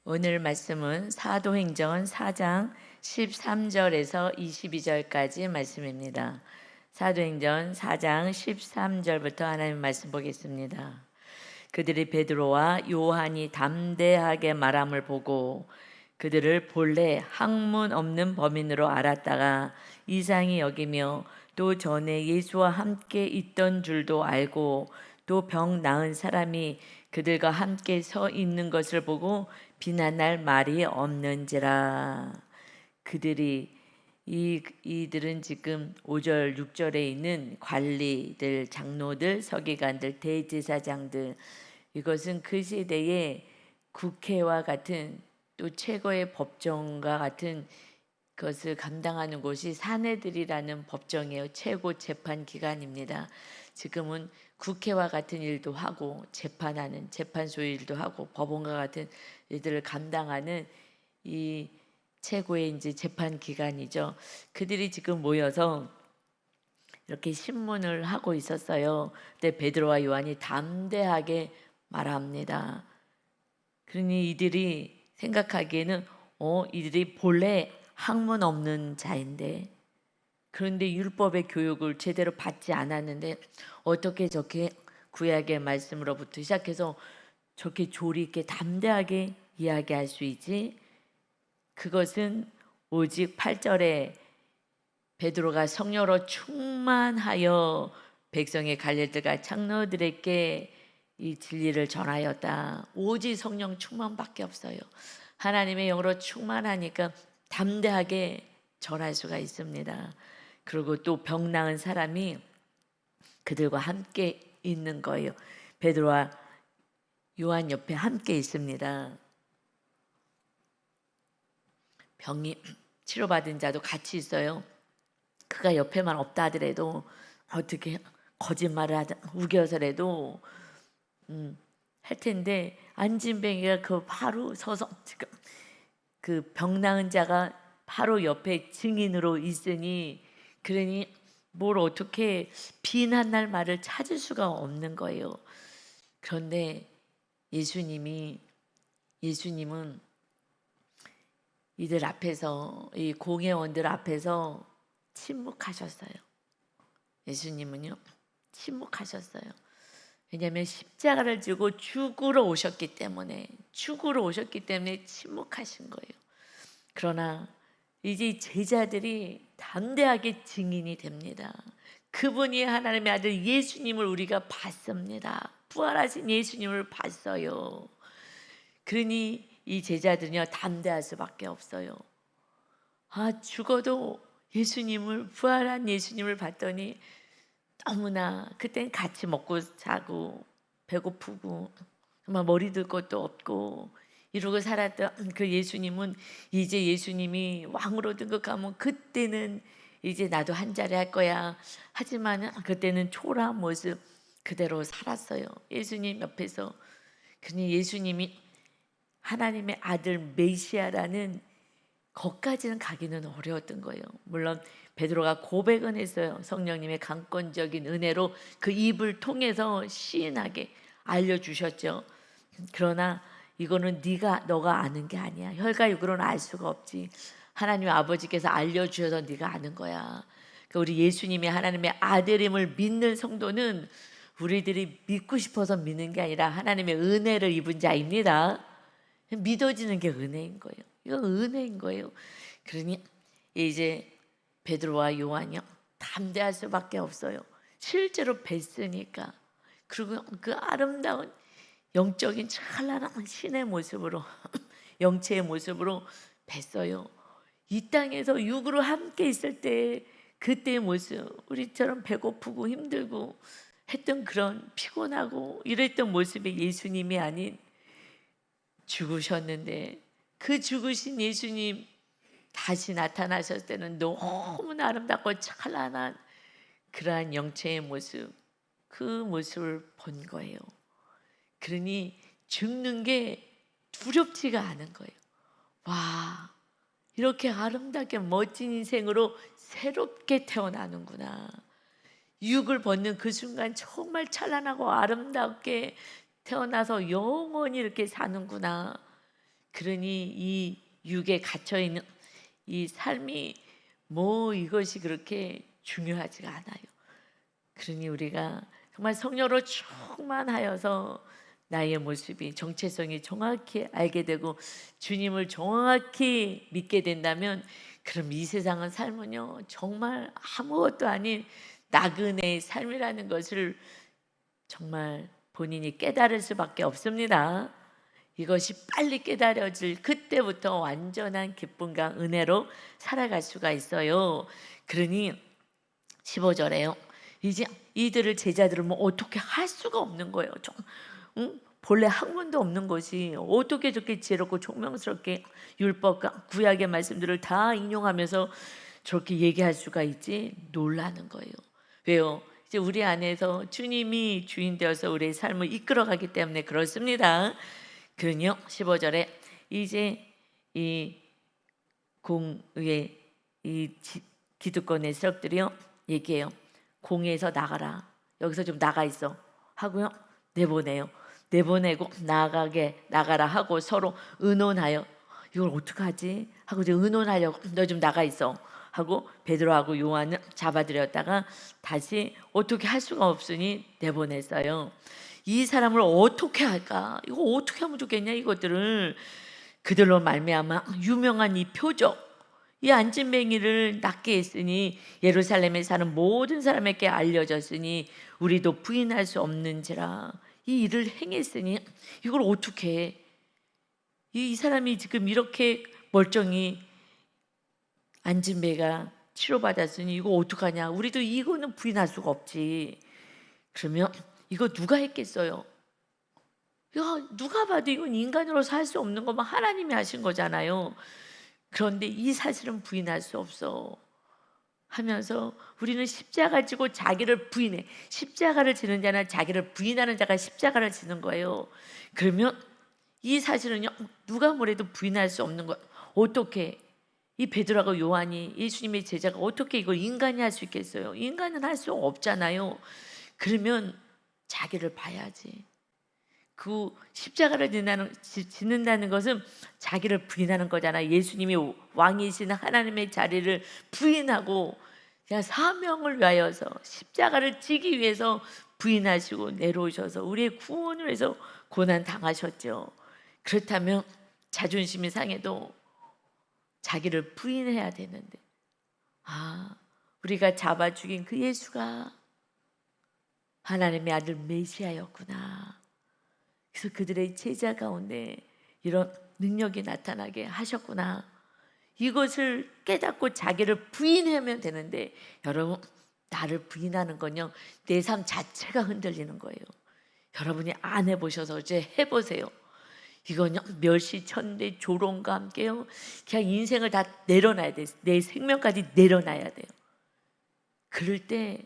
오늘 말씀은 사도행전 4장 13절에서 22절까지 말씀입니다. 사도행전 4장 13절부터 하나님 말씀 보겠습니다. 그들이 베드로와 요한이 담대하게 말함을 보고 그들을 본래 학문 없는 범인으로 알았다가 이상히 여기며 또 전에 예수와 함께 있던 줄도 알고 또 병 나은 사람이 그들과 함께 서 있는 것을 보고 비난할 말이 없는지라. 이들은 지금 5절 6절에 있는 관리들, 장로들, 서기관들, 대제사장들, 이것은 그 시대의 국회와 같은 또 최고의 법정과 같은 것을 감당하는 곳이 사내들이라는 법정이에요. 최고 재판 기관입니다. 지금은 국회와 같은 일도 하고 재판하는 재판소 일도 하고 법원과 같은 일들을 감당하는 이 최고의 이제 재판 기관이죠. 그들이 지금 모여서 이렇게 신문을 하고 있었어요. 근데 베드로와 요한이 담대하게 말합니다. 그러니 이들이 생각하기에는 이들이 본래 학문 없는 자인데, 그런데 율법의 교육을 제대로 받지 않았는데 어떻게 저렇게 구약의 말씀으로부터 시작해서 저렇게 조리 있게 담대하게 이야기할 수 있지? 그것은 오직 8절에 베드로가 성령으로 충만하여 백성의 관리들과 장로들에게 이 진리를 전하였다. 오직 성령 충만밖에 없어요. 하나님의 영으로 충만하니까 담대하게 전할 수가 있습니다. 그리고 또 병 나은 사람이 그들과 함께 있는 거예요. 베드로와 요한 옆에 함께 있습니다. 병이 치료받은 자도 같이 있어요. 그가 옆에만 없다 하더라도 어떻게 거짓말을 하든 우겨서라도 할 텐데, 안진뱅이가 그 바로 서서 지금 그 병 나은 자가 바로 옆에 증인으로 있으니, 그러니 뭘 어떻게 비난할 말을 찾을 수가 없는 거예요. 그런데 예수님은 이들 앞에서, 이 공회원들 앞에서 침묵하셨어요. 예수님은요, 침묵하셨어요. 왜냐하면 십자가를 지고 죽으러 오셨기 때문에 침묵하신 거예요. 그러나 이제 제자들이 담대하게 증인이 됩니다. 그분이 하나님의 아들 예수님을 우리가 봤습니다. 부활하신 예수님을 봤어요. 그러니 이 제자들은요, 담대할 수밖에 없어요. 죽어도 예수님을, 부활한 예수님을 봤더니 너무나, 그땐 같이 먹고 자고 배고프고 정말 머리 들 것도 없고 이러고 살았던 그 예수님은, 이제 예수님이 왕으로 등극하면 그때는 이제 나도 한 자리 할 거야 하지만 그때는 초라한 모습 그대로 살았어요. 예수님 옆에서. 그러니 예수님이 하나님의 아들 메시아라는 것까지는 가기는 어려웠던 거예요. 물론 베드로가 고백은 했어요. 성령님의 강권적인 은혜로 그 입을 통해서 시인하게 알려주셨죠. 그러나 이거는 너가 아는 게 아니야. 혈과 육으로는 알 수가 없지. 하나님 아버지께서 알려주셔서 네가 아는 거야. 그러니까 우리 예수님이 하나님의 아들임을 믿는 성도는 우리들이 믿고 싶어서 믿는 게 아니라 하나님의 은혜를 입은 자입니다. 믿어지는 게 은혜인 거예요. 이건 은혜인 거예요. 그러니 이제 베드로와 요한이 담대할 수밖에 없어요. 실제로 뵀으니까. 그리고 그 아름다운 영적인 찬란한 신의 모습으로 영체의 모습으로 뵀어요. 이 땅에서 육으로 함께 있을 때 그때의 모습, 우리처럼 배고프고 힘들고 했던 그런 피곤하고 이랬던 모습의 예수님이 아닌, 죽으셨는데 그 죽으신 예수님 다시 나타나셨을 때는 너무나 아름답고 찬란한 그러한 영체의 모습, 그 모습을 본 거예요. 그러니 죽는 게 두렵지가 않은 거예요. 와, 이렇게 아름답게 멋진 인생으로 새롭게 태어나는구나. 육을 벗는 그 순간 정말 찬란하고 아름답게 태어나서 영원히 이렇게 사는구나. 그러니 이 육에 갇혀 있는 이 삶이 뭐 이것이 그렇게 중요하지가 않아요. 그러니 우리가 정말 성령으로 충만하여서 나의 모습이 정체성이 정확히 알게 되고 주님을 정확히 믿게 된다면, 그럼 이 세상은 삶은요 정말 아무것도 아닌 나그네의 삶이라는 것을 정말 본인이 깨달을 수밖에 없습니다. 이것이 빨리 깨달아질 그때부터 완전한 기쁨과 은혜로 살아갈 수가 있어요. 그러니 15절에요. 이제 이들을 제자들을 뭐 어떻게 할 수가 없는 거예요. 본래 학문도 없는 것이 어떻게 저렇게 지혜롭고 총명스럽게 율법과 구약의 말씀들을 다 인용하면서 저렇게 얘기할 수가 있지? 놀라는 거예요. 왜요? 이제 우리 안에서 주님이 주인 되어서 우리의 삶을 이끌어가기 때문에 그렇습니다. 그러니요 15절에 이제 이 공의 이 기득권의 세력들이요 얘기해요. 공회에서 나가라. 여기서 좀 나가 있어 하고요 내보내요. 내보내고 나가라 하고 서로 의논하여 이걸 어떡하지 하고 이제 의논하려고 너 좀 나가 있어 하고 베드로하고 요한은 잡아들였다가 다시 어떻게 할 수가 없으니 내보냈어요. 이 사람을 어떻게 할까? 이거 어떻게 하면 좋겠냐? 이것들을 그들로 말미암아 유명한 이 표적, 이 안진뱅이를 낫게 했으니 예루살렘에 사는 모든 사람에게 알려졌으니 우리도 부인할 수 없는지라. 이 일을 행했으니 이걸 어떻게 해? 이 사람이 지금 이렇게 멀쩡히 안진뱅이가 치료받았으니 이거 어떡하냐? 우리도 이거는 부인할 수가 없지. 그러면 이거 누가 했겠어요? 이거 누가 봐도 이건 인간으로서 할 수 없는 거면 하나님이 하신 거잖아요. 그런데 이 사실은 부인할 수 없어 하면서 우리는 십자가 지고 자기를 부인해. 십자가를 지는 자는 자기를 부인하는 자가 십자가를 지는 거예요. 그러면 이 사실은요 누가 뭐래도 부인할 수 없는 거예요. 어떻게 이 베드로하고 요한이 예수님의 제자가 어떻게 이걸 인간이 할 수 있겠어요? 인간은 할 수 없잖아요. 그러면 자기를 봐야지. 그 십자가를 짓는다는 것은 자기를 부인하는 거잖아. 예수님이 왕이신 하나님의 자리를 부인하고 그냥 사명을 위하여서 십자가를 지기 위해서 부인하시고 내려오셔서 우리의 구원을 위해서 고난 당하셨죠. 그렇다면 자존심이 상해도 자기를 부인해야 되는데, 우리가 잡아 죽인 그 예수가 하나님의 아들 메시아였구나. 그래서 그들의 제자 가운데 이런 능력이 나타나게 하셨구나. 이것을 깨닫고 자기를 부인하면 되는데, 여러분 나를 부인하는 건요 내 삶 자체가 흔들리는 거예요. 여러분이 안 해보셔서 이제 해보세요. 이건요 멸시천대 조롱과 함께요 그냥 인생을 다 내려놔야 돼요. 내 생명까지 내려놔야 돼요. 그럴 때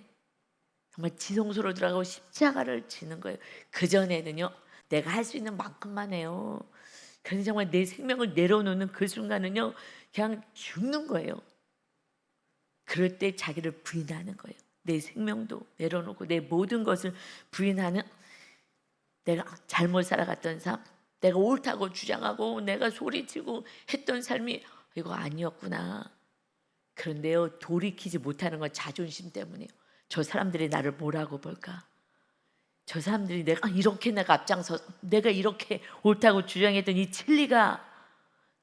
정말 지성소로 들어가고 십자가를 지는 거예요. 그전에는요 내가 할 수 있는 만큼만 해요. 그런데 정말 내 생명을 내려놓는 그 순간은요 그냥 죽는 거예요. 그럴 때 자기를 부인하는 거예요. 내 생명도 내려놓고 내 모든 것을 부인하는, 내가 잘못 살아갔던 삶, 내가 옳다고 주장하고 내가 소리치고 했던 삶이 이거 아니었구나. 그런데요 돌이키지 못하는 건 자존심 때문이에요. 저 사람들이 나를 뭐라고 볼까? 저 사람들이 내가 앞장서 내가 이렇게 옳다고 주장했던 이 진리가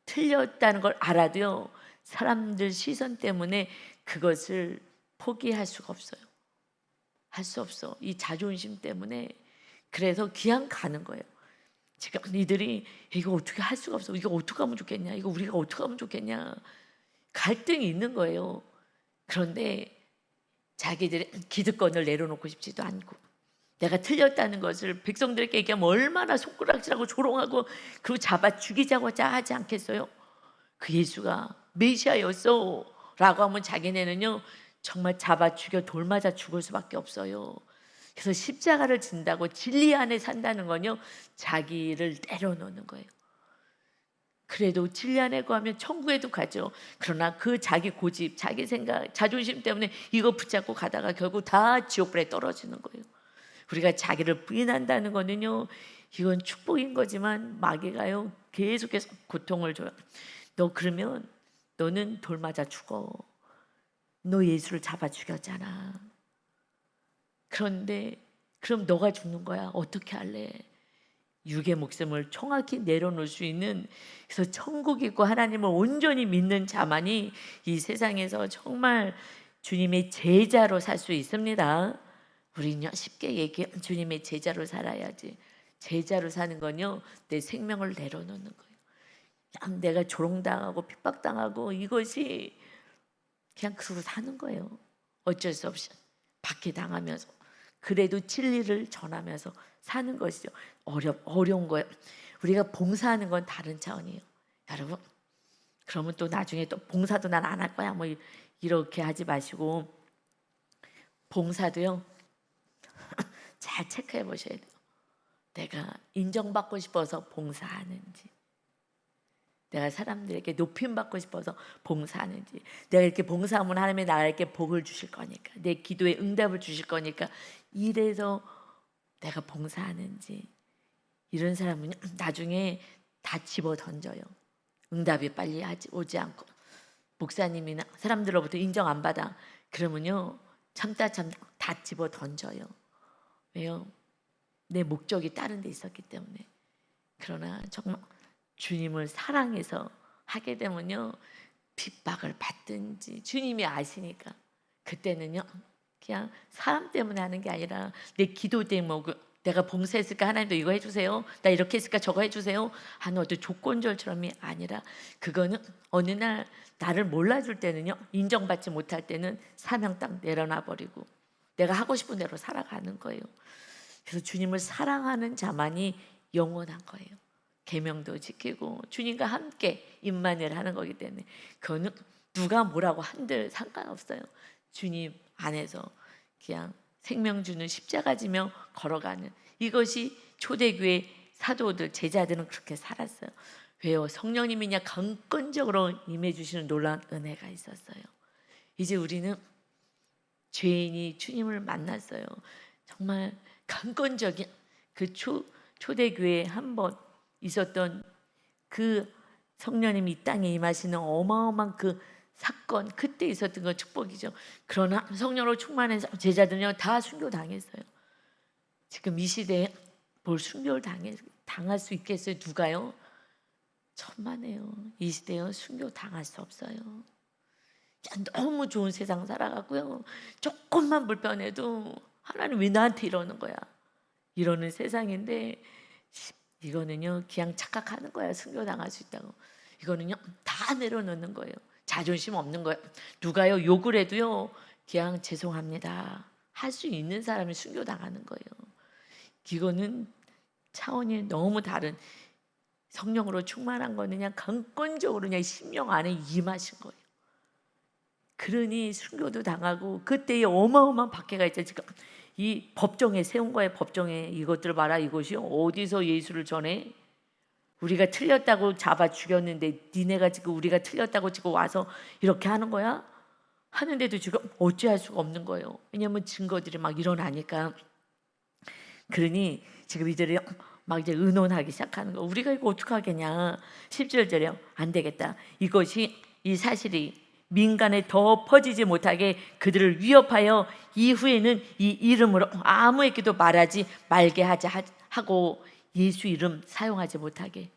틀렸다는 걸 알아도요 사람들 시선 때문에 그것을 포기할 수가 없어요. 할 수 없어. 이 자존심 때문에. 그래서 그냥 가는 거예요. 지금 이들이 이거 어떻게 할 수가 없어. 이거 어떻게 하면 좋겠냐. 이거 우리가 어떻게 하면 좋겠냐. 갈등이 있는 거예요. 그런데 자기들의 기득권을 내려놓고 싶지도 않고, 내가 틀렸다는 것을 백성들에게 얘기하면 얼마나 손가락질하고 조롱하고 그리고 잡아 죽이자고 하지 않겠어요? 그 예수가 메시아였어 라고 하면 자기네는요 정말 잡아 죽여 돌 맞아 죽을 수밖에 없어요. 그래서 십자가를 진다고 진리 안에 산다는 건요 자기를 내려놓는 거예요. 그래도 진리 안에 거하면 천국에도 가죠. 그러나 그 자기 고집, 자기 생각, 자존심 때문에 이거 붙잡고 가다가 결국 다 지옥불에 떨어지는 거예요. 우리가 자기를 부인한다는 거는요, 이건 축복인 거지만 마귀가요 계속해서 고통을 줘요. 너 그러면 너는 돌 맞아 죽어. 너 예수를 잡아 죽였잖아. 그런데 그럼 너가 죽는 거야. 어떻게 할래? 육의 목숨을 정확히 내려놓을 수 있는, 그래서 천국 있고 하나님을 온전히 믿는 자만이 이 세상에서 정말 주님의 제자로 살 수 있습니다. 우리는요 쉽게 얘기해 주님의 제자로 살아야지. 제자로 사는 건요 내 생명을 내려놓는 거예요. 그냥 내가 조롱당하고 핍박당하고 이것이 그냥 그러고 사는 거예요. 어쩔 수 없이 박해당하면서 그래도 진리를 전하면서 사는 것이죠. 어려운 거예요. 우리가 봉사하는 건 다른 차원이에요. 여러분, 그러면 또 나중에 또 봉사도 난 안 할 거야 뭐 이렇게 하지 마시고, 봉사도요 잘 체크해 보셔야 돼요. 내가 인정받고 싶어서 봉사하는지, 내가 사람들에게 높임받고 싶어서 봉사하는지, 내가 이렇게 봉사하면 하나님이 나에게 복을 주실 거니까, 내 기도에 응답을 주실 거니까 이래서 내가 봉사하는지, 이런 사람은 나중에 다 집어 던져요. 응답이 빨리 오지 않고 목사님이나 사람들로부터 인정 안 받아 그러면요 참다 다 집어 던져요. 왜요? 내 목적이 다른 데 있었기 때문에. 그러나 정말 주님을 사랑해서 하게 되면요 핍박을 받든지 주님이 아시니까 그때는요 그냥 사람 때문에 하는 게 아니라 내 기도 때문에, 내가 봉사했을까 하나님도 이거 해주세요, 나 이렇게 했을까 저거 해주세요 하는 어떤 조건절처럼이 아니라, 그거는 어느 날 나를 몰라줄 때는요 인정받지 못할 때는 사명 딱 내려놔 버리고 내가 하고 싶은 대로 살아가는 거예요. 그래서 주님을 사랑하는 자만이 영원한 거예요. 계명도 지키고 주님과 함께 임만을 하는 거기 때문에 그거는 누가 뭐라고 한들 상관없어요. 주님 안에서 그냥 생명 주는 십자가 지며 걸어가는, 이것이 초대교회 사도들 제자들은 그렇게 살았어요. 왜요? 성령님이 그냥 강권적으로 임해 주시는 놀라운 은혜가 있었어요. 이제 우리는 죄인이 주님을 만났어요. 정말 강권적인 그 초대교회에 한번 있었던 그 성령님이 이 땅에 임하시는 어마어마한 그 사건, 그때 있었던 건 축복이죠. 그러나 성령으로 충만해서 제자들은요 다 순교당했어요. 지금 이 시대에 뭘 순교를 당할 수 있겠어요? 누가요? 천만에요. 이 시대에 순교 당할 수 없어요. 너무 좋은 세상 살아가고요, 조금만 불편해도 하나님 왜 나한테 이러는 거야 이러는 세상인데, 이거는요 그냥 착각하는 거야. 순교당할 수 있다고. 이거는요 다 내려놓는 거예요. 자존심 없는 거예요. 누가요 욕을 해도요 그냥 죄송합니다 할 수 있는 사람이 순교당하는 거예요. 이거는 차원이 너무 다른, 성령으로 충만한 거는 그냥 강권적으로 그냥 심령 안에 임하신 거예요. 그러니 순교도 당하고 그때의 어마어마한 박해가 있죠. 지금 이 법정에 세운 거예요. 법정에 이것들 봐라, 이것이 어디서 예수를 전해? 우리가 틀렸다고 잡아 죽였는데 니네가 지금 우리가 틀렸다고 지금 와서 이렇게 하는 거야? 하는데도 지금 어찌할 수가 없는 거예요. 왜냐하면 증거들이 막 일어나니까. 그러니 지금 이들이 막 이제 의논하기 시작하는 거. 우리가 이거 어떻게 하겠냐. 17절에요. 안 되겠다. 이 사실이 민간에 더 퍼지지 못하게 그들을 위협하여 이후에는 이 이름으로 아무에게도 말하지 말게 하고 예수 이름 사용하지 못하게,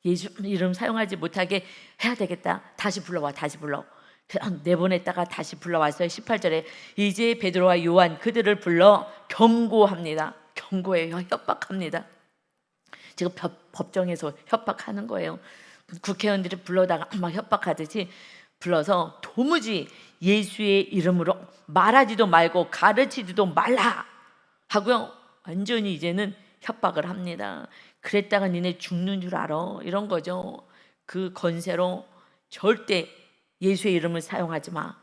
예수 이름 사용하지 못하게 해야 되겠다. 다시 불러와, 다시 불러. 내보냈다가 다시 불러왔어요. 18절에 이제 베드로와 요한 그들을 불러 경고합니다. 경고해요. 협박합니다. 지금 법정에서 협박하는 거예요. 국회의원들이 불러다가 막 협박하듯이 불러서 도무지 예수의 이름으로 말하지도 말고 가르치지도 말라 하고요, 완전히 이제는 협박을 합니다. 그랬다가 니네 죽는 줄 알아, 이런 거죠. 그 건세로 절대 예수의 이름을 사용하지 마.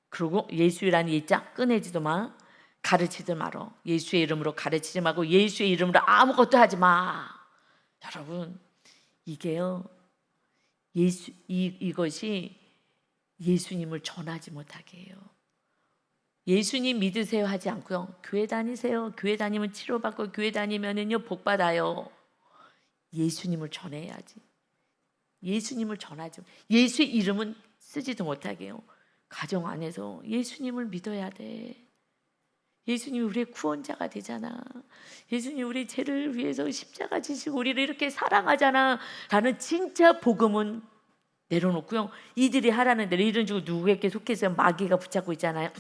그리고 예수라는 이자 꺼내지도 마. 가르치지 말어. 예수의 이름으로 가르치지 말고 예수의 이름으로 아무것도 하지 마. 여러분, 이게요 이것이 예수님을 전하지 못하게 해요. 예수님 믿으세요 하지 않고요. 교회 다니세요. 교회 다니면 치료받고 교회 다니면은요 복 받아요. 예수님을 전해야지. 예수님을 전하죠. 예수의 이름은 쓰지도 못하게 해요. 가정 안에서 예수님을 믿어야 돼. 예수님이 우리의 구원자가 되잖아. 예수님이 우리 죄를 위해서 십자가 지시고 우리를 이렇게 사랑하잖아 라는 진짜 복음은 내려놓고요. 이들이 하라는 대로 이런 식으로 누구에게 속해서 마귀가 붙잡고 있잖아요.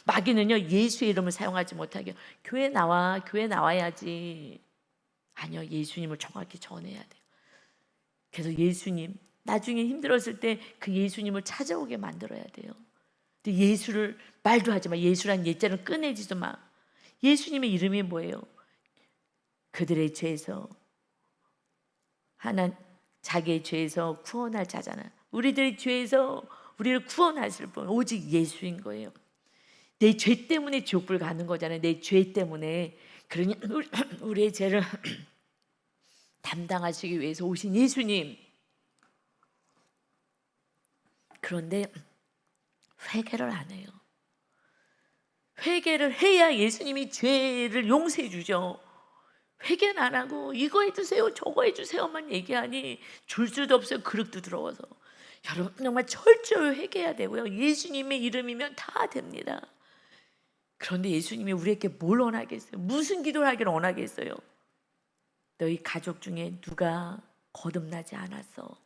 마귀는요 예수의 이름을 사용하지 못하게 교회 나와, 교회 나와야지. 아니요, 예수님을 정확히 전해야 돼요. 그래서 예수님, 나중에 힘들었을 때 그 예수님을 찾아오게 만들어야 돼요. 근데 예수를 말도 하지 마. 예수란 예자를 꺼내지도 마. 예수님의 이름이 뭐예요? 그들의 죄에서 자기의 죄에서 구원할 자잖아. 우리들의 죄에서 우리를 구원하실 분 오직 예수인 거예요. 내 죄 때문에 지옥불 가는 거잖아요. 내 죄 때문에. 그러니 우리의 죄를 담당하시기 위해서 오신 예수님. 그런데 회개를 안 해요. 회개를 해야 예수님이 죄를 용서해 주죠. 회개는 안 하고 이거 해주세요 저거 해주세요만 얘기하니 줄 수도 없어요. 그릇도 들어와서. 여러분 정말 철저히 회개해야 되고요. 예수님의 이름이면 다 됩니다. 그런데 예수님이 우리에게 뭘 원하겠어요? 무슨 기도를 하기를 원하겠어요? 너희 가족 중에 누가 거듭나지 않았어?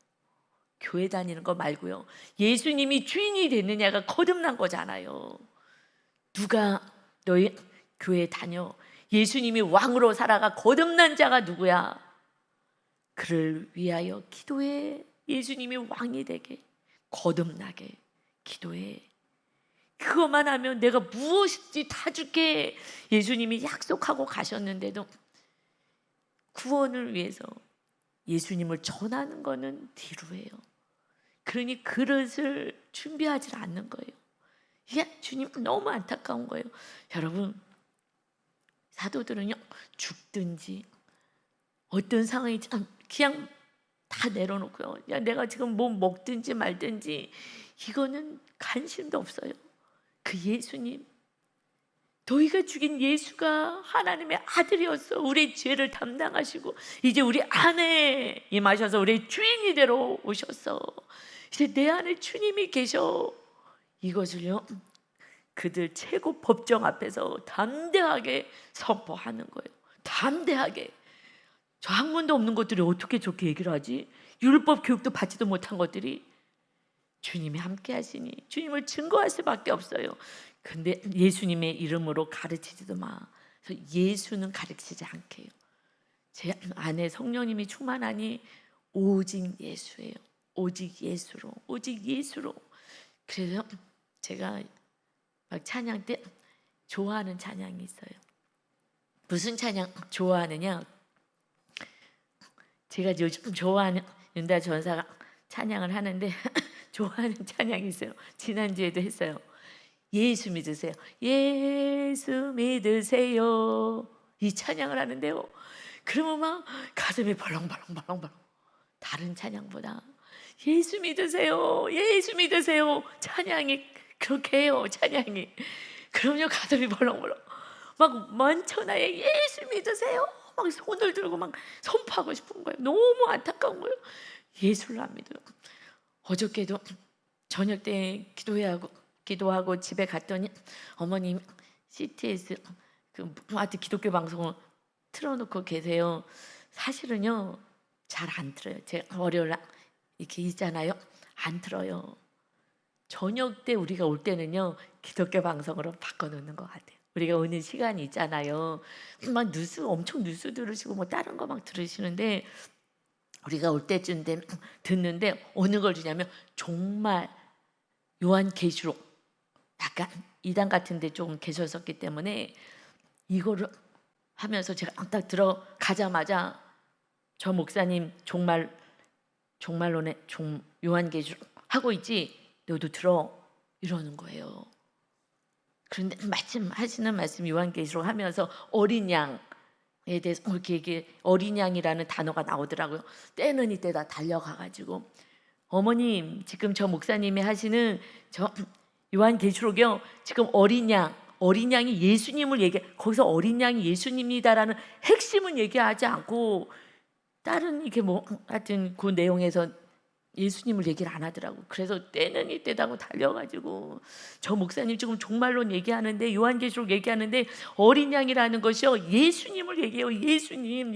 교회 다니는 거 말고요. 예수님이 주인이 됐느냐가 거듭난 거잖아요. 누가 너희 교회 다녀? 예수님이 왕으로 살아가 거듭난 자가 누구야? 그를 위하여 기도해. 예수님이 왕이 되게 거듭나게 기도해. 그것만 하면 내가 무엇이든지 다 줄게. 예수님이 약속하고 가셨는데도 구원을 위해서 예수님을 전하는 거는 뒤로예요. 그러니 그릇을 준비하지 않는 거예요. 이게 주님 너무 안타까운 거예요. 여러분 사도들은요 죽든지 어떤 상황이 그냥 다 내려놓고요. 야 내가 지금 뭐 먹든지 말든지 이거는 관심도 없어요. 그 예수님, 너희가 죽인 예수가 하나님의 아들이었어. 우리의 죄를 담당하시고 이제 우리 안에 임하셔서 우리의 주인이 되러 오셨어. 이제 내 안에 주님이 계셔. 이것을요 그들 최고 법정 앞에서 담대하게 선포하는 거예요. 담대하게. 저 학문도 없는 것들이 어떻게 저렇게 얘기를 하지? 율법 교육도 받지도 못한 것들이 주님이 함께 하시니 주님을 증거할 수밖에 없어요. 근데 예수님의 이름으로 가르치지도 마. 그래서 예수는 가르치지 않게요. 제 안에 성령님이 충만하니 오직 예수예요. 오직 예수로, 오직 예수로. 그래서 제가 막 찬양 때 좋아하는 찬양이 있어요. 무슨 찬양 좋아하느냐? 제가 요즘 좋아하는 윤다 전사가 찬양을 하는데 좋아하는 찬양이 있어요. 지난주에도 했어요. 예수 믿으세요. 예수 믿으세요. 이 찬양을 하는데요. 그러면 막 가슴이 벌렁벌렁. 다른 찬양보다 예수 믿으세요. 예수 믿으세요. 찬양이 그렇게 해요. 찬양이. 그럼요 가슴이 벌렁벌렁. 막 만천하에 예수 믿으세요. 막 손을 들고 막 선포하고 싶은 거예요. 너무 안타까운 거예요. 예수를 안 믿어요. 어저께도 저녁 때 기도하고 집에 갔더니 어머님 CTS 그 하여튼 기독교 방송을 틀어놓고 계세요. 사실은요 잘 안 틀어요. 제가 월요일 날 이렇게 있잖아요. 안 틀어요. 저녁 때 우리가 올 때는요 기독교 방송으로 바꿔놓는 것 같아요. 우리가 오는 시간이 있잖아요. 막 엄청 뉴스 들으시고 뭐 다른 거 막 들으시는데 우리가 올 때쯤 되면 듣는데 어느 걸 주냐면 정말 요한계시록 약간 이단 같은 데 조금 계셨었기 때문에 이거를 하면서 제가 딱 들어가자마자 저 목사님 종말론에 요한계시록 하고 있지 너도 들어 이러는 거예요. 그런데 하시는 말씀 요한계시록 하면서 어린 양에 대해서 이렇게 어린 양이라는 단어가 나오더라고요. 때는 이때다 달려가가지고 어머님 지금 저 목사님이 하시는 저 요한계시록이요 지금 어린 양 어린 양이 예수님을 거기서 어린 양이 예수님이다라는 핵심은 얘기하지 않고 다른 이게 뭐 하여튼 그 내용에서 예수님을 얘기를 안 하더라고. 그래서 때는 이때다고 달려가지고 저 목사님 지금 종말론 얘기하는데 요한계시록 얘기하는데 어린 양이라는 것이요 예수님을 얘기해요. 예수님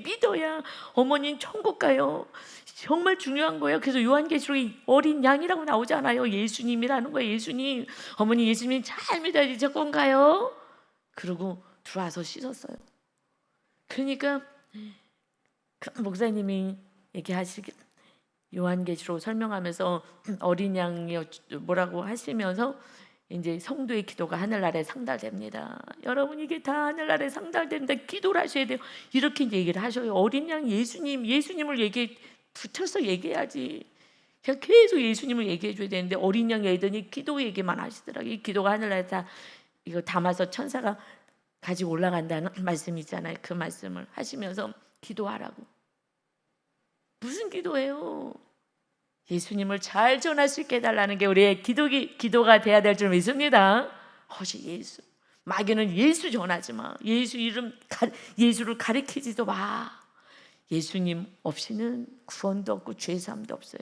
믿어야 어머님 천국 가요. 정말 중요한 거예요. 그래서 요한계시록이 어린 양이라고 나오잖아요. 예수님이라는 거예요. 예수님, 어머니 예수님 잘 믿어야지 천국 가요. 그러고 들어와서 씻었어요. 그러니까 그 목사님이 얘기하시길 요한계시록 설명하면서 어린 양이 뭐라고 하시면서 이제 성도의 기도가 하늘나라에 상달됩니다. 여러분 이게 다 하늘나라에 상달됩니다. 기도를 하셔야 돼요. 이렇게 얘기를 하셔요. 어린 양 예수님을 붙여서 얘기해야지. 그냥 계속 예수님을 얘기해 줘야 되는데 어린 양 애들이 기도 얘기만 하시더라고요. 이 기도가 하늘나라에 다 이거 담아서 천사가 가지고 올라간다는 말씀이 있잖아요. 그 말씀을 하시면서 기도하라고. 무슨 기도예요? 예수님을 잘 전할 수 있게 해달라는 게 우리의 기도가 돼야 될 줄 믿습니다. 허시 예수. 마귀는 예수 전하지 마. 예수를 가리키지도 마. 예수님 없이는 구원도 없고 죄사함도 없어요.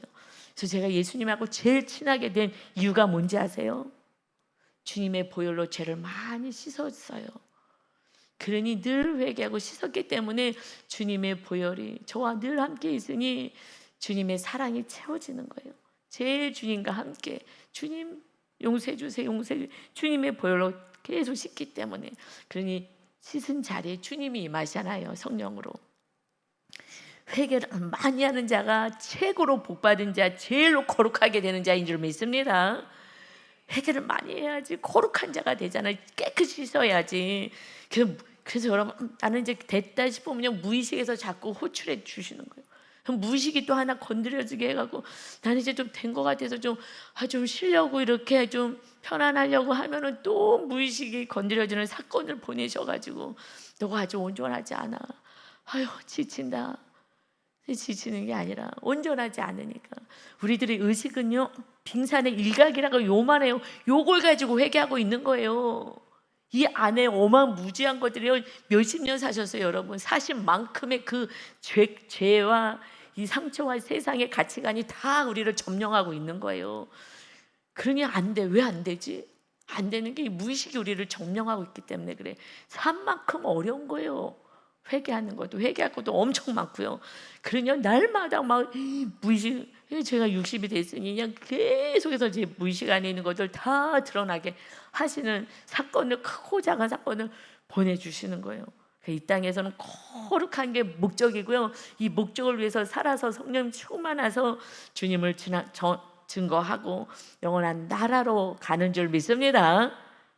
그래서 제가 예수님하고 제일 친하게 된 이유가 뭔지 아세요? 주님의 보혈로 죄를 많이 씻었어요. 그러니 늘 회개하고 씻었기 때문에 주님의 보혈이 저와 늘 함께 있으니 주님의 사랑이 채워지는 거예요. 제일 주님과 함께 주님 용서해 주세요. 주님의 보혈로 계속 씻기 때문에 그러니 씻은 자리에 주님이 임하시잖아요. 성령으로. 회개를 많이 하는 자가 최고로 복받은 자, 제일로 거룩하게 되는 자인 줄 믿습니다. 회개를 많이 해야지 거룩한 자가 되잖아요. 깨끗이 씻어야지. 그래서 여러분 나는 이제 됐다 싶으면 무의식에서 자꾸 호출해 주시는 거예요. 무의식이 또 하나 건드려지게 해가지고 나는 이제 좀 된 것 같아서 좀 쉬려고 이렇게 좀 편안하려고 하면은 또 무의식이 건드려지는 사건을 보내셔가지고 너가 아주 온전하지 않아. 아유 지친다. 지치는 게 아니라 온전하지 않으니까. 우리들의 의식은요 빙산의 일각이라고 요만해요. 요걸 가지고 회개하고 있는 거예요. 이 안에 어마무지한 것들이요 몇십 년 사셨어요. 여러분 사신 만큼의 그 죄와 이 상처와 세상의 가치관이 다 우리를 점령하고 있는 거예요. 그러니 안 돼. 왜 안 되지? 안 되는 게 이 무의식이 우리를 점령하고 있기 때문에 그래. 산만큼 어려운 거예요. 회개할 것도 엄청 많고요. 그러냐 날마다 막 무의식, 제가 60이 됐으니 그냥 계속해서 제 무의식 안에 있는 것들 다 드러나게 하시는 사건을, 크고 작은 사건을 보내주시는 거예요. 이 땅에서는 거룩한 게 목적이고요. 이 목적을 위해서 살아서 성령 충만해서 주님을 증거하고 영원한 나라로 가는 줄 믿습니다.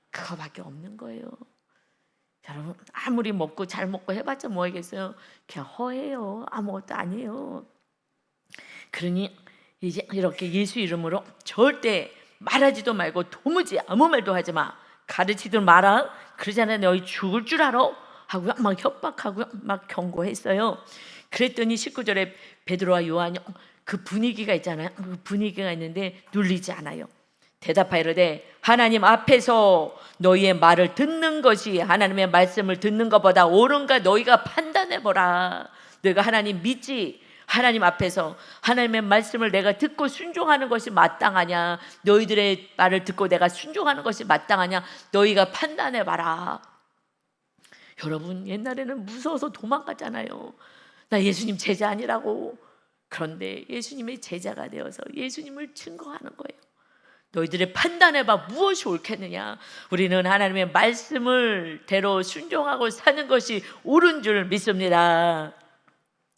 그거밖에 없는 거예요. 여러분 아무리 잘 먹고 해봤자 뭐하겠어요. 그냥 허해요. 아무것도 아니에요. 그러니 이제 이렇게 예수 이름으로 절대 말하지도 말고 도무지 아무 말도 하지 마. 가르치도 마라. 그러잖아요. 너희 죽을 줄 알아? 하고요. 막 협박하고요. 막 경고했어요. 그랬더니 19절에 베드로와 요한이 그 분위기가 있잖아요. 그 분위기가 있는데 눌리지 않아요. 대답하이르되 하나님 앞에서 너희의 말을 듣는 것이 하나님의 말씀을 듣는 것보다 옳은가 너희가 판단해보라. 너희가 하나님 믿지? 하나님 앞에서 하나님의 말씀을 내가 듣고 순종하는 것이 마땅하냐, 너희들의 말을 듣고 내가 순종하는 것이 마땅하냐, 너희가 판단해봐라. 여러분 옛날에는 무서워서 도망갔잖아요. 나 예수님 제자 아니라고. 그런데 예수님의 제자가 되어서 예수님을 증거하는 거예요. 너희들이 판단해봐. 무엇이 옳겠느냐. 우리는 하나님의 말씀을 대로 순종하고 사는 것이 옳은 줄 믿습니다.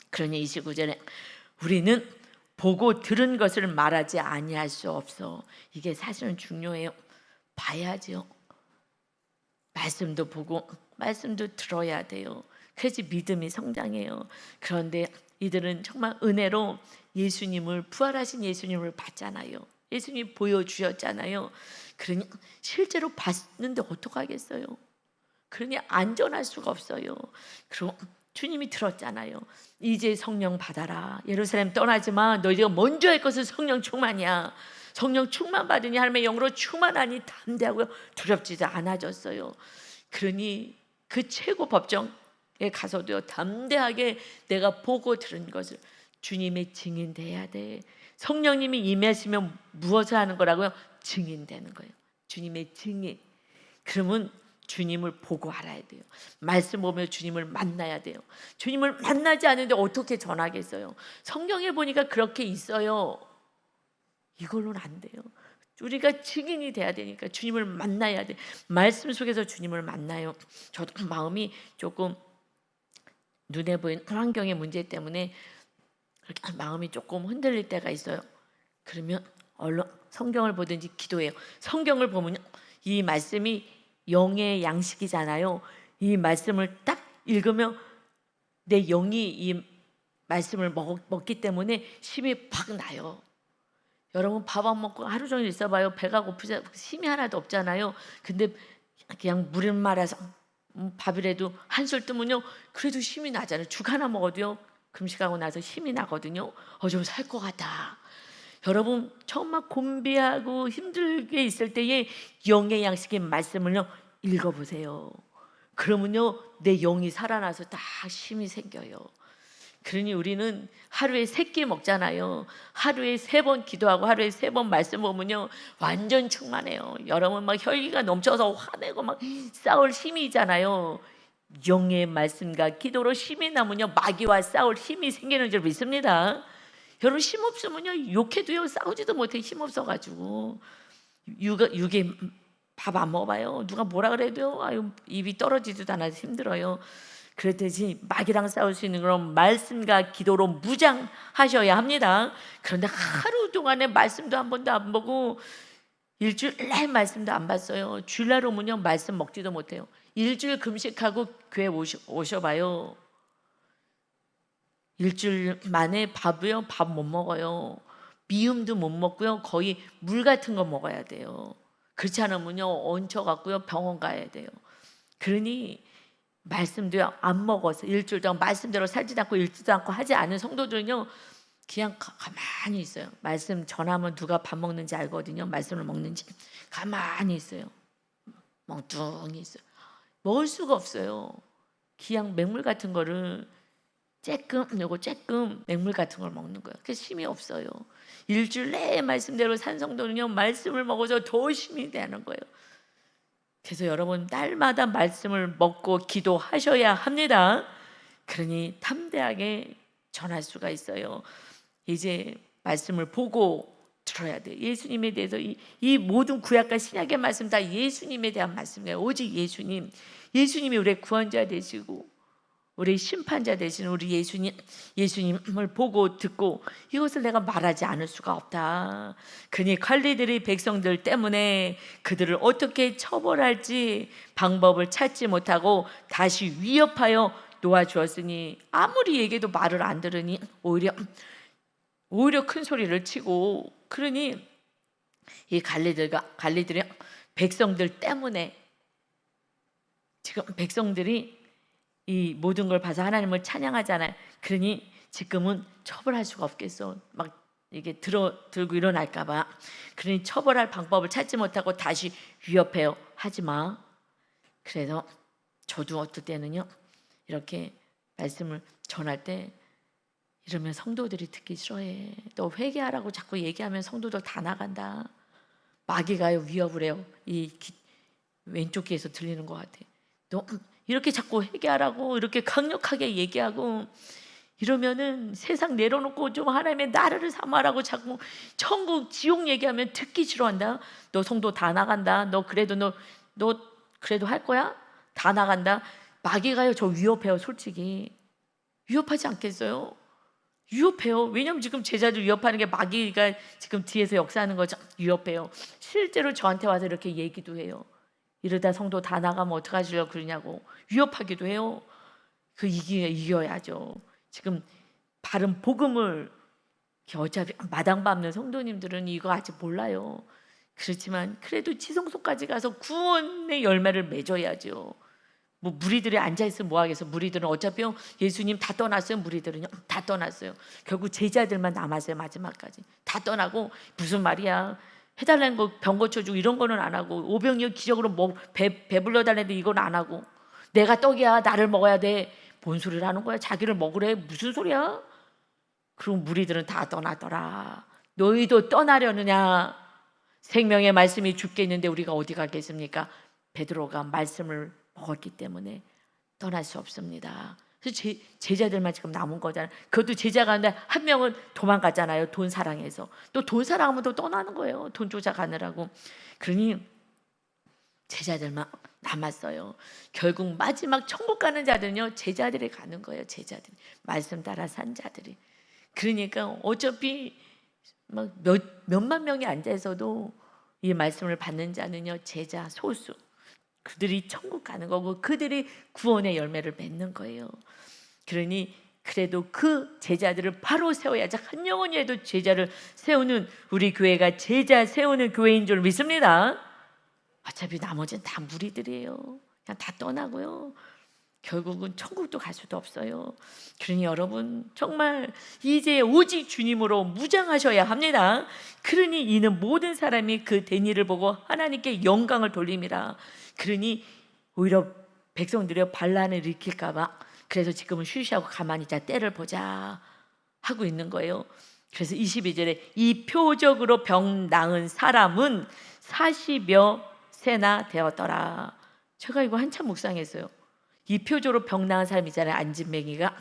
그러니 29절에 우리는 보고 들은 것을 말하지 아니할 수 없어. 이게 사실은 중요해요. 봐야죠. 말씀도 보고 말씀도 들어야 돼요. 그래야지 믿음이 성장해요. 그런데 이들은 정말 은혜로 예수님을, 부활하신 예수님을 봤잖아요. 예수님이 보여주셨잖아요. 그러니 실제로 봤는데 어떡하겠어요? 그러니 안전할 수가 없어요. 그리고 주님이 들었잖아요. 이제 성령 받아라. 예루살렘 떠나지 마. 너희가 먼저 할 것은 성령 충만이야. 성령 충만 받으니 하나님의 영으로 충만하니 담대하고요 두렵지도 않아졌어요. 그러니 그 최고 법정에 가서도요 담대하게 내가 보고 들은 것을 주님의 증인돼야 돼. 성령님이 임하시면 무엇을 하는 거라고요? 증인되는 거예요. 주님의 증인. 그러면 주님을 보고 알아야 돼요. 말씀 보며 주님을 만나야 돼요. 주님을 만나지 않는데 어떻게 전하겠어요? 성경에 보니까 그렇게 있어요. 이걸로는 안 돼요. 우리가 증인이 돼야 되니까 주님을 만나야 돼. 말씀 속에서 주님을 만나요. 저도 마음이 조금 눈에 보이는 환경의 문제 때문에 그렇게 마음이 조금 흔들릴 때가 있어요. 그러면 얼른 성경을 보든지 기도해요. 성경을 보면 이 말씀이 영의 양식이잖아요. 이 말씀을 딱 읽으면 내 영이 이 말씀을 먹기 때문에 힘이 팍 나요. 여러분 밥 안 먹고 하루 종일 있어봐요. 배가 고프지 힘이 하나도 없잖아요. 근데 그냥 물을 말아서 밥이라도 한술 뜨면요 그래도 힘이 나잖아요. 죽 하나 먹어도요 금식하고 나서 힘이 나거든요. 좀 살 것 같다. 여러분 정말 곤비하고 힘들게 있을 때에 영의 양식인 말씀을요 읽어보세요. 그러면요 내 영이 살아나서 딱 힘이 생겨요. 그러니 우리는 하루에 3끼 먹잖아요. 하루에 3번 기도하고 하루에 3번 말씀 보면요 완전 충만해요. 여러분 막 혈기가 넘쳐서 화내고 막 싸울 힘이 있잖아요. 영의 말씀과 기도로 힘이 나면요 마귀와 싸울 힘이 생기는 줄 믿습니다. 여러분 힘 없으면요 욕해도요 싸우지도 못해. 힘 없어가지고 육에 밥 안 먹어봐요. 누가 뭐라 그래도요 아유 입이 떨어지지도 않아서 힘들어요. 그렇듯이 마귀랑 싸울 수 있는 그런 말씀과 기도로 무장하셔야 합니다. 그런데 하루 동안에 말씀도 한 번도 안 보고 일주일 내내 말씀도 안 봤어요. 주일날 오면요 말씀 먹지도 못해요. 일주일 금식하고 교회 오셔봐요. 일주일 만에 밥이요 밥 못 먹어요. 미음도 못 먹고요 거의 물 같은 거 먹어야 돼요. 그렇지 않으면요 얹혀갖고요 병원 가야 돼요. 그러니 말씀도요 안 먹어서 일주일 동안 말씀대로 살지도 않고 읽지도 않고 하지 않은 성도들은요 그냥 가만히 있어요. 말씀 전하면 누가 밥 먹는지 알거든요. 말씀을 먹는지. 가만히 있어요. 멍뚱이 있어요. 먹을 수가 없어요. 그냥 맹물 같은 거를 쬐끔 맹물 같은 걸 먹는 거예요. 그래서 힘이 없어요. 일주일 내내 말씀대로 산 성도는요 말씀을 먹어서 더 힘이 되는 거예요. 그래서 여러분 날마다 말씀을 먹고 기도하셔야 합니다. 그러니 담대하게 전할 수가 있어요. 이제 말씀을 보고 들어야 돼요. 예수님에 대해서 이 모든 구약과 신약의 말씀 다 예수님에 대한 말씀이에요. 오직 예수님이 우리의 구원자 되시고 우리 심판자 되시는 우리 예수님을 보고 듣고 이것을 내가 말하지 않을 수가 없다. 그니 관리들이 백성들 때문에 그들을 어떻게 처벌할지 방법을 찾지 못하고 다시 위협하여 놓아주었으니 아무리 얘기해도 말을 안 들으니 오히려 큰 소리를 치고 그러니 이 관리들이 백성들 때문에 지금 백성들이 이 모든 걸 봐서 하나님을 찬양하잖아요. 그러니 지금은 처벌할 수가 없겠어. 막 이게 들고 일어날까 봐. 그러니 처벌할 방법을 찾지 못하고 다시 위협해요. 하지 마. 그래서 저도 어떨 때는요. 이렇게 말씀을 전할 때 이러면 성도들이 듣기 싫어해. 너 회개하라고 자꾸 얘기하면 성도들 다 나간다. 마귀가요 위협을 해요. 왼쪽 귀에서 들리는 것 같아. 너 이렇게 자꾸 회개하라고 이렇게 강력하게 얘기하고 이러면은 세상 내려놓고 좀 하나님의 나라를 삼아라고 자꾸 천국 지옥 얘기하면 듣기 싫어한다. 너 성도 다 나간다. 너 그래도 할 거야? 다 나간다. 마귀가요 저 위협해요. 솔직히 위협하지 않겠어요? 위협해요. 왜냐면 지금 제자들 위협하는 게 마귀가 지금 뒤에서 역사하는 거죠. 위협해요. 실제로 저한테 와서 이렇게 얘기도 해요. 이러다 성도 다 나가면 어떡하시려고 그러냐고 위협하기도 해요. 이겨야죠. 지금 바른 복음을 어차피 마당 밟는 성도님들은 이거 아직 몰라요. 그렇지만 그래도 지성소까지 가서 구원의 열매를 맺어야죠. 뭐 무리들이 앉아있으면 뭐하겠어. 무리들은 어차피 예수님 다 떠났어요. 무리들은요 다 떠났어요. 결국 제자들만 남았어요. 마지막까지 다 떠나고 무슨 말이야? 해달라는 거 병 고쳐주고 이런 거는 안 하고 오병이어 기적으로 뭐 배불러 달라는데 이건 안 하고 내가 떡이야 나를 먹어야 돼. 뭔 소리를 하는 거야? 자기를 먹으래 무슨 소리야? 그리고 무리들은 다 떠나더라. 너희도 떠나려느냐? 생명의 말씀이 죽겠는데 우리가 어디 가겠습니까? 베드로가 말씀을 먹었기 때문에 떠날 수 없습니다. 그래서 제자들만 지금 남은 거잖아요. 그것도 제자 가운데 한 명은 도망갔잖아요. 돈 사랑해서. 또 돈 사랑하면 또 떠나는 거예요. 돈 쫓아가느라고. 그러니 제자들만 남았어요. 결국 마지막 천국 가는 자들은요, 제자들이 가는 거예요. 제자들. 말씀 따라 산 자들이. 그러니까 어차피 막 몇만 명이 앉아 있어도 이 말씀을 받는 자는요, 제자 소수. 그들이 천국 가는 거고 그들이 구원의 열매를 맺는 거예요. 그러니 그래도 그 제자들을 바로 세워야지. 한 영혼이라도 제자를 세우는 우리 교회가 제자 세우는 교회인 줄 믿습니다. 어차피 나머지는 다 무리들이에요. 그냥 다 떠나고요. 결국은 천국도 갈 수도 없어요. 그러니 여러분 정말 이제 오직 주님으로 무장하셔야 합니다. 그러니 이는 모든 사람이 그 된 일을 보고 하나님께 영광을 돌립니다. 그러니 오히려 백성들이 반란을 일으킬까 봐 그래서 지금은 쉬쉬하고 가만히 있자 때를 보자 하고 있는 거예요. 그래서 22절에 이 표적으로 병 나은 사람은 40여 세나 되었더라. 제가 이거 한참 묵상했어요. 이 표적으로 병 나은 사람 있잖아요. 안진뱅이가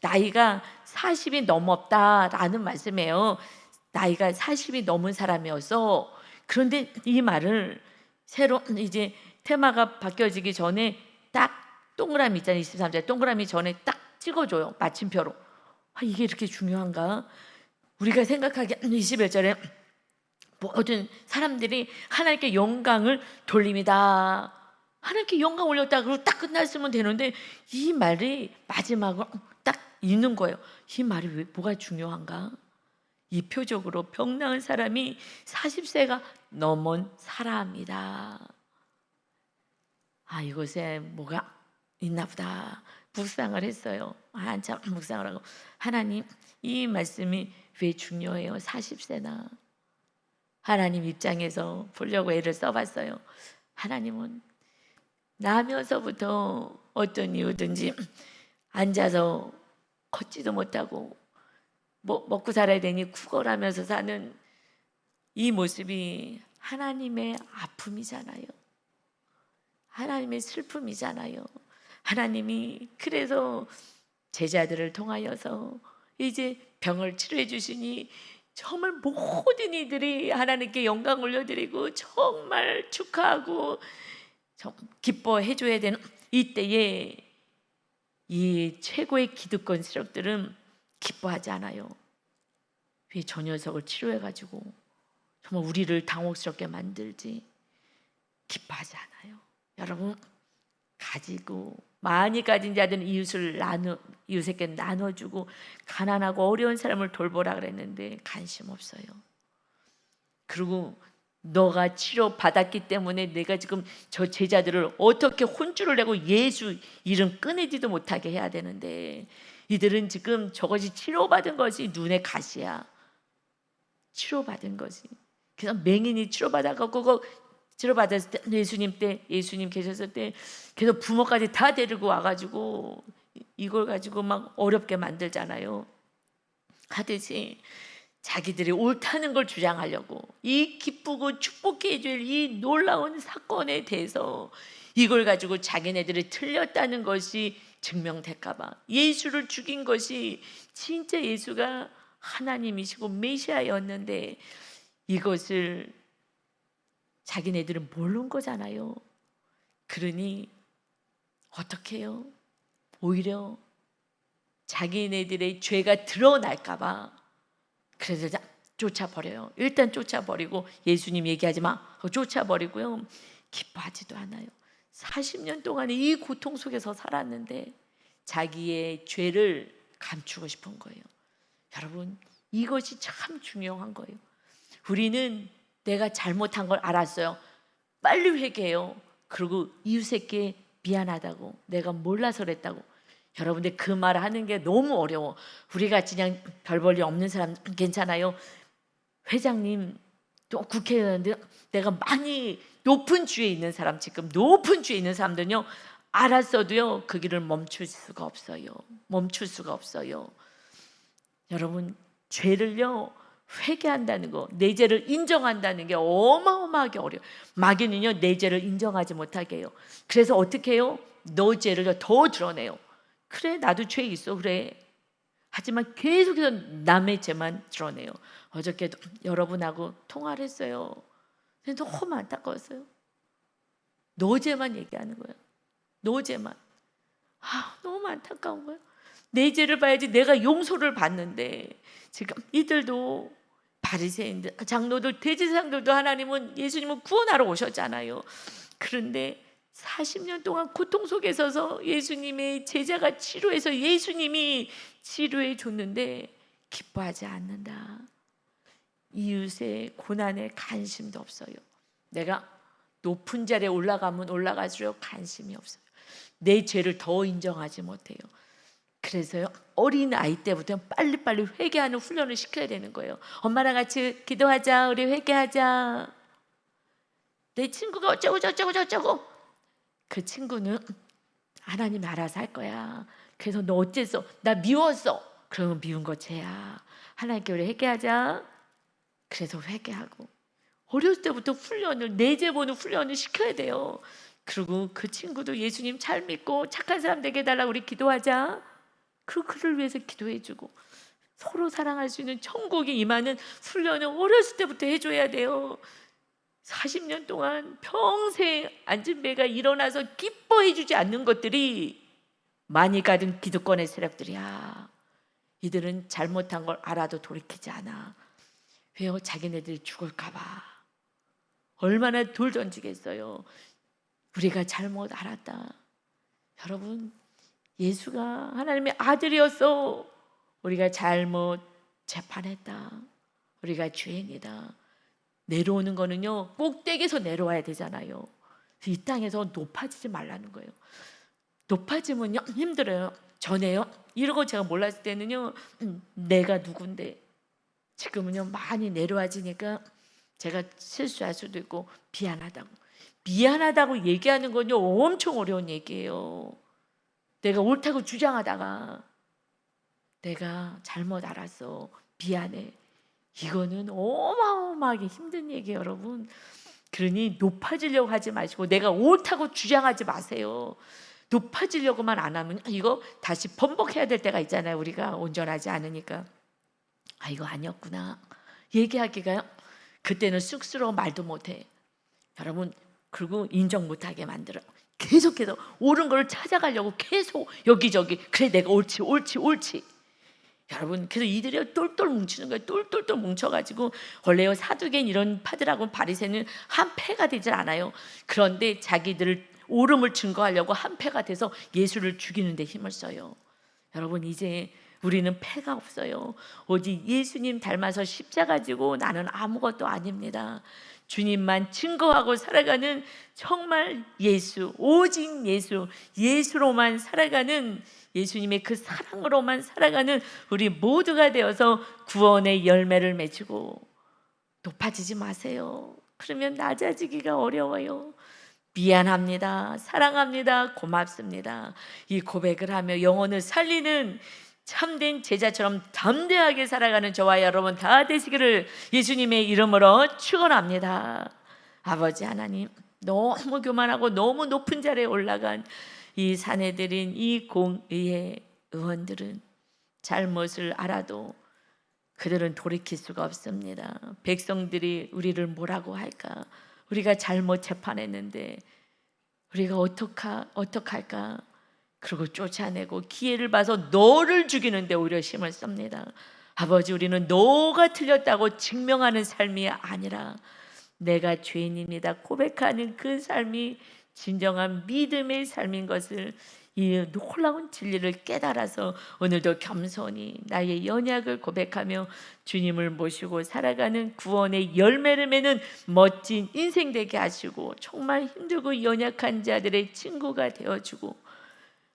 나이가 40이 넘었다라는 말씀이에요. 나이가 40이 넘은 사람이어서. 그런데 이 말을 새로 이제 테마가 바뀌어지기 전에 딱 동그라미 있잖아요. 23절 동그라미 전에 딱 찍어줘요. 마침표로. 이게 이렇게 중요한가? 우리가 생각하기에 21절에 모든 사람들이 하나님께 영광을 돌립니다. 하나님께 영광 올렸다 그러고 딱 끝났으면 되는데 이 말이 마지막으로 딱 있는 거예요. 이 말이 뭐가 중요한가? 이 표적으로 병 나은 사람이 40세가 넘은 사람이다. 이곳에 뭐가 있나 보다 묵상을 했어요. 한참 묵상을 하고 하나님 이 말씀이 왜 중요해요? 40세나 하나님 입장에서 보려고 애를 써봤어요. 하나님은 나면서부터 어떤 이유든지 앉아서 걷지도 못하고 먹고 살아야 되니 구걸하면서 사는 이 모습이 하나님의 아픔이잖아요. 하나님의 슬픔이잖아요. 하나님이 그래서 제자들을 통하여서 이제 병을 치료해 주시니 정말 모든 이들이 하나님께 영광 올려드리고 정말 축하하고 기뻐해 줘야 되는 이때에 이 최고의 기득권 세력들은 기뻐하지 않아요. 왜 저 녀석을 치료해가지고 정말 우리를 당혹스럽게 만들지? 기뻐하지 않아요. 여러분 가지고 많이 가진 자들은 이웃에게 나눠주고 가난하고 어려운 사람을 돌보라 그랬는데 관심 없어요. 그리고 너가 치료받았기 때문에 내가 지금 저 제자들을 어떻게 혼쭐을 내고 예수 이름 꺼내지도 못하게 해야 되는데 이들은 지금 저것이 치료받은 것이 눈에 가시야. 치료받은 것이. 그래서 맹인이 치료받아갖고 치료받았을 때 예수님 계셨을 때 그래서 부모까지 다 데리고 와가지고 이걸 가지고 막 어렵게 만들잖아요. 하듯이 자기들이 옳다는 걸 주장하려고 이 기쁘고 축복해 해줄 이 놀라운 사건에 대해서 이걸 가지고 자기네들이 틀렸다는 것이 증명될까 봐 예수를 죽인 것이 진짜 예수가 하나님이시고 메시아였는데 이것을 자기네들은 모르는 거잖아요. 그러니 어떻게 해요? 오히려 자기네들의 죄가 드러날까 봐 그래서 쫓아버려요. 일단 쫓아버리고 예수님 얘기하지 마 하고 쫓아버리고요. 기뻐하지도 않아요. 40년 동안에 이 고통 속에서 살았는데 자기의 죄를 감추고 싶은 거예요. 여러분 이것이 참 중요한 거예요. 우리는 내가 잘못한 걸 알았어요. 빨리 회개해요. 그리고 이웃에게 미안하다고 내가 몰라서 그랬다고. 여러분들 그 말 하는 게 너무 어려워. 우리같이 그냥 별 볼일 없는 사람 괜찮아요. 회장님 또 국회의원들 내가 많이 높은 주에 있는 사람, 지금 높은 주에 있는 사람들은요 알았어도요 그 길을 멈출 수가 없어요. 멈출 수가 없어요. 여러분, 죄를요 회개한다는 거, 내 죄를 인정한다는 게 어마어마하게 어려워요. 마귀는요 내 죄를 인정하지 못하게 해요. 그래서 어떻게 해요? 너 죄를 더 드러내요. 그래, 나도 죄 있어, 그래. 하지만 계속해서 남의 죄만 드러내요. 어저께도 여러분하고 통화를 했어요. 근데 너무 안타까웠어요. 너 죄만 얘기하는 거예요. 너 죄만. 너무 안타까운 거예요. 내 죄를 봐야지 내가 용서를 받는데, 지금 이들도 바리새인들, 장로들, 대제사장들도 예수님은 구원하러 오셨잖아요. 그런데 40년 동안 고통 속에 서서 예수님의 제자가 치료해서 예수님이 치료해 줬는데 기뻐하지 않는다. 이웃의 고난에 관심도 없어요. 내가 높은 자리에 올라가면 올라갈수록 관심이 없어요. 내 죄를 더 인정하지 못해요. 그래서요 어린 아이 때부터 빨리빨리 회개하는 훈련을 시켜야 되는 거예요. 엄마랑 같이 기도하자, 우리 회개하자. 내 친구가 어쩌고 저쩌고 저쩌고, 그 친구는 하나님이 알아서 할 거야. 그래서 너 어째서 나 미웠어, 그러면 미운 거 죄야. 하나님께 우리 회개하자. 그래서 회개하고, 어렸을 때부터 내 죄 보는 훈련을 시켜야 돼요. 그리고 그 친구도 예수님 잘 믿고 착한 사람 되게 해달라고 우리 기도하자. 그를 위해서 기도해주고, 서로 사랑할 수 있는 천국이 임하는 훈련을 어렸을 때부터 해줘야 돼요. 40년 동안 평생 앉은 배가 일어나서 기뻐해주지 않는 것들이 많이 가진 기득권의 세력들이야. 이들은 잘못한 걸 알아도 돌이키지 않아. 왜요? 자기네들이 죽을까 봐. 얼마나 돌 던지겠어요. 우리가 잘못 알았다. 여러분, 예수가 하나님의 아들이었어. 우리가 잘못 재판했다. 우리가 죄인이다. 내려오는 거는요 꼭대기에서 내려와야 되잖아요. 이 땅에서 높아지지 말라는 거예요. 높아지면요 힘들어요. 전에요 이러고 제가 몰랐을 때는요 내가 누군데, 지금은요 많이 내려와지니까 제가 실수할 수도 있고 미안하다고 얘기하는 건요 엄청 어려운 얘기예요. 내가 옳다고 주장하다가 내가 잘못 알았어, 미안해, 이거는 어마어마하게 힘든 얘기예요, 여러분. 그러니 높아지려고 하지 마시고 내가 옳다고 주장하지 마세요. 높아지려고만 안 하면 이거 다시 번복해야 될 때가 있잖아요. 우리가 온전하지 않으니까. 이거 아니었구나 얘기하기가요 그때는 쑥스러워 말도 못해. 여러분, 그리고 인정 못하게 만들어요. 계속해서 옳은 걸 찾아가려고 계속 여기저기, 그래 내가 옳지. 여러분, 그래서 이들이 똘똘 뭉치는 거예요. 똘똘똘 뭉쳐가지고, 원래요 사두개인 이런 파들하고 바리새는 한 패가 되질 않아요. 그런데 자기들을 옳음을 증거하려고 한 패가 돼서 예수를 죽이는 데 힘을 써요. 여러분, 이제 우리는 패가 없어요. 오직 예수님 닮아서 십자가 지고 나는 아무것도 아닙니다. 주님만 증거하고 살아가는, 정말 예수, 오직 예수로만 살아가는, 예수님의 그 사랑으로만 살아가는 우리 모두가 되어서 구원의 열매를 맺고, 높아지지 마세요. 그러면 낮아지기가 어려워요. 미안합니다, 사랑합니다, 고맙습니다, 이 고백을 하며 영혼을 살리는 참된 제자처럼 담대하게 살아가는 저와 여러분 다 되시기를 예수님의 이름으로 축원합니다. 아버지 하나님, 너무 교만하고 너무 높은 자리에 올라간 이 사내들인 이 공의회 의원들은 잘못을 알아도 그들은 돌이킬 수가 없습니다. 백성들이 우리를 뭐라고 할까? 우리가 잘못 재판했는데 우리가 어떡할까? 그리고 쫓아내고 기회를 봐서 너를 죽이는데 오히려 힘을 씁니다. 아버지, 우리는 너가 틀렸다고 증명하는 삶이 아니라 내가 죄인입니다 고백하는 그 삶이 진정한 믿음의 삶인 것을, 이 놀라운 진리를 깨달아서 오늘도 겸손히 나의 연약을 고백하며 주님을 모시고 살아가는 구원의 열매를 맺는 멋진 인생 되게 하시고, 정말 힘들고 연약한 자들의 친구가 되어주고,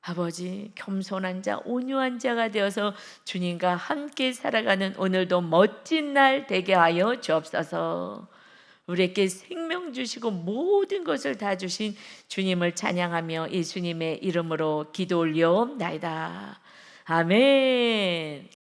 아버지, 겸손한 자, 온유한 자가 되어서 주님과 함께 살아가는 오늘도 멋진 날 되게 하여 주옵소서. 우리에게 생명 주시고 모든 것을 다 주신 주님을 찬양하며 예수님의 이름으로 기도 올려옵나이다. 아멘.